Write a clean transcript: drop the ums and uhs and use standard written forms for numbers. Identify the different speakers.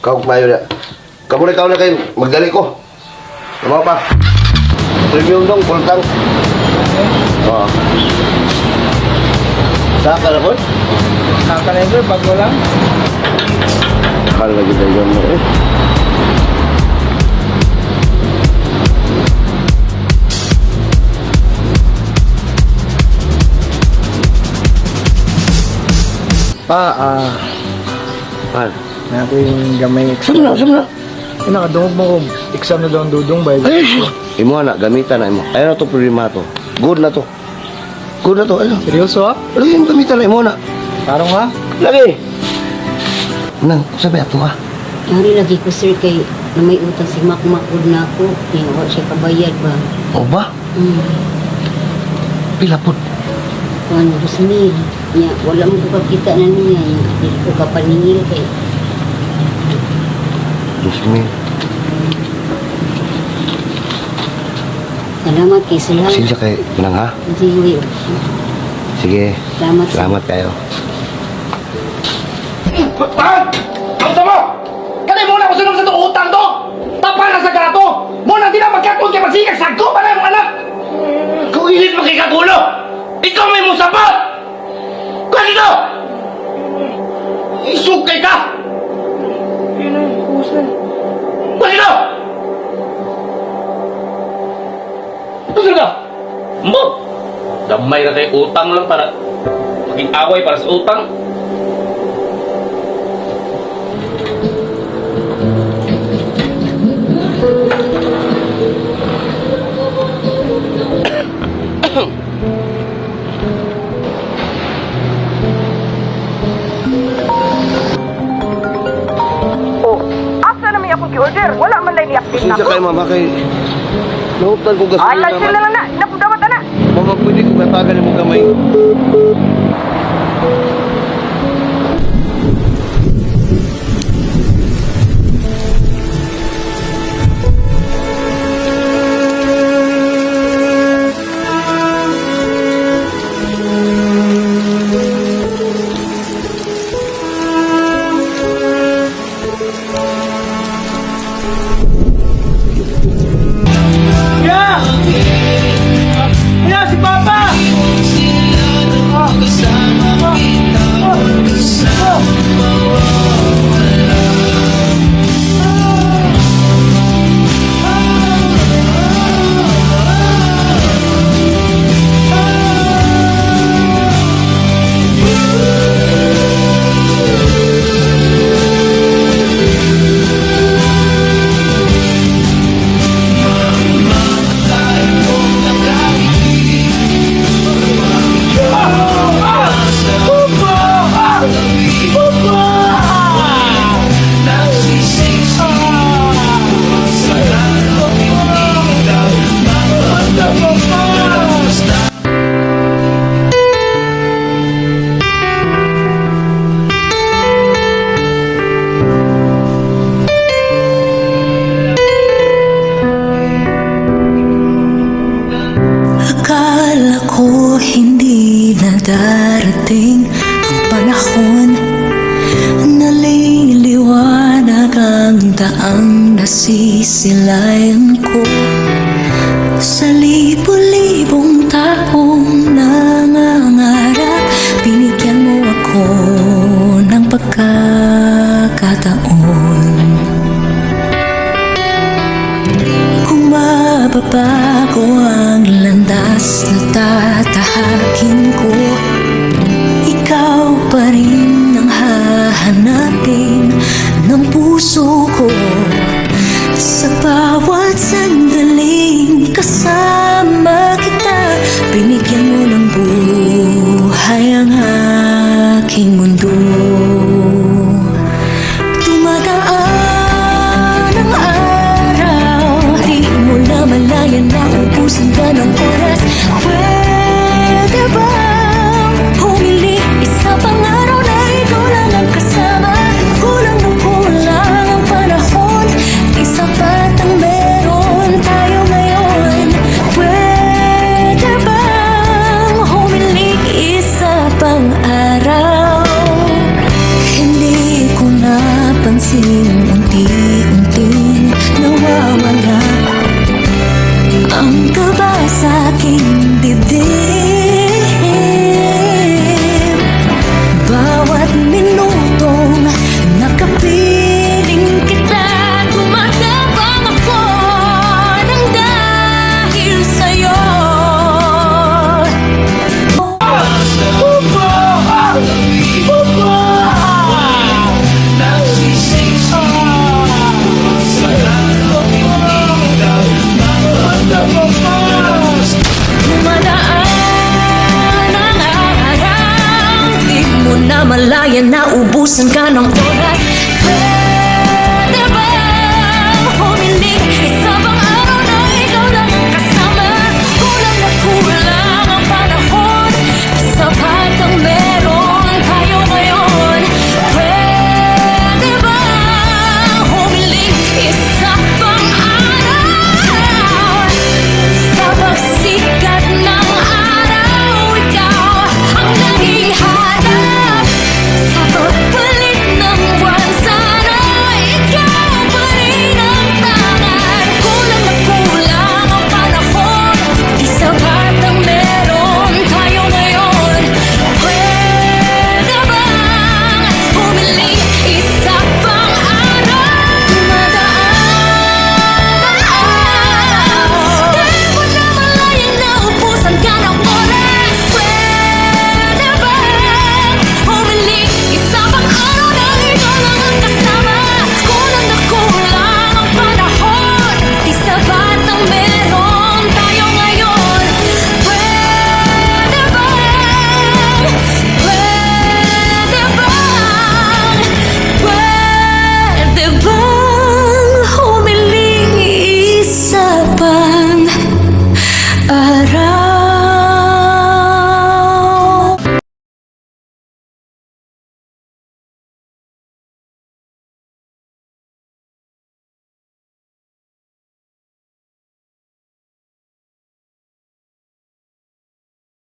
Speaker 1: Kau mayo na. Kamu na kayo. Magdali ko. Tama pa. Premium dong, kultang. Oo. Saka na po?
Speaker 2: Saka na ito, bago lang.
Speaker 1: Akala lagi tayo dyan mo eh. Man.
Speaker 2: Na ako yung gamay exam.
Speaker 1: Sama na.
Speaker 2: Nakadungog mo ko. Exam na daw ang dudong ba?
Speaker 1: Ay, imo na, gamitan na imo. Ayun na to problema to. Good na to. Good na to, ayun.
Speaker 2: Seryoso ha?
Speaker 1: Lagi yung gamitan na imo na.
Speaker 2: Tarong ha?
Speaker 1: Lagi. Nang, sabi ato ha.
Speaker 3: Hari lagi ko sir kay na may utang si Makmakod na ako. Kaya wala siya kabayad ba?
Speaker 1: O ba? Pila po.
Speaker 3: Kuan, 2,000. Nya, wala mo ko kakita na niya. Nya, di ko kapaningil kay.
Speaker 1: 2,000.
Speaker 3: Salamat kay sir ha.
Speaker 1: Sinsya kay Nang ha?
Speaker 3: Sige.
Speaker 1: Sige.
Speaker 3: Salamat sir.
Speaker 1: Salamat kayo.
Speaker 4: Pag! Ang mo! Kani mo na ako sunod sa itong utang to! Tapa na sa karato! Muna din na magkatong kaya masikag sa ko pa na yung anak! Kung ilit makikagulo! Ikaw may mong sapat! Kuha dito! Isukay ka! Kuha dito! Gusto ka? Mo! Damay na tayo utang lang para maging away para sa utang.
Speaker 5: Asa naman akong gi-order? Wala man lang i-update na
Speaker 1: Sinsya
Speaker 5: ko.
Speaker 1: kayo mama kay... Nahutan ko gasolina
Speaker 5: Ay, lang sila
Speaker 1: naman.
Speaker 5: na. Napudawat na.
Speaker 1: Mama, pwede ko matagan yung kamay.
Speaker 4: Si Papa!
Speaker 6: Akala ko hindi na darating ang panahon. Naliliwanag ang daang nasisilayan ko. Sa libo-libong taong nangangarap, binigyan mo ako ng pagkakataon. Kung mababago ang landas na tatahakin ko, ikaw pa rin ang hahanapin ng puso ko. Sa bawat sandaling kasama kita, binigyan mo ng buhay ang aking mundo. Tumataan ang araw, di mo na malayan na ubusin ka ng oras. Pwede bang humili isa pang araw na ikaw lang ang kasama? Kulang na kulang ang panahon, isa pa't ang meron tayo ngayon. Pwede bang humili isa pang araw? Hindi ko napansin ang naubusan ka ng oras? Pwede bang humiling isa pang araw na ikaw lang ang kasama? Kulang na kulang ang panahon, sapat ang meron tayo ngayon. Pwede bang humiling isa pang araw? Sa pagsikat ng araw, ikaw ang naging hanap. Sa pagpalit ng buwan, sana ikaw pa rin ang tangan. Kulang na kulang ang panahon, di sapat ang meron tayo ngayon. Pwede bang humiling isa pang araw? Dumadaan, di mo na malayang naubusan ka ng oras. Pwede bang humiling isa pang araw na ikaw lang ang kasama? Kulang na kulang ang panahon, di sapat ang meron tayo ngayon. Pwede bang, pwede bang humiling isa pa?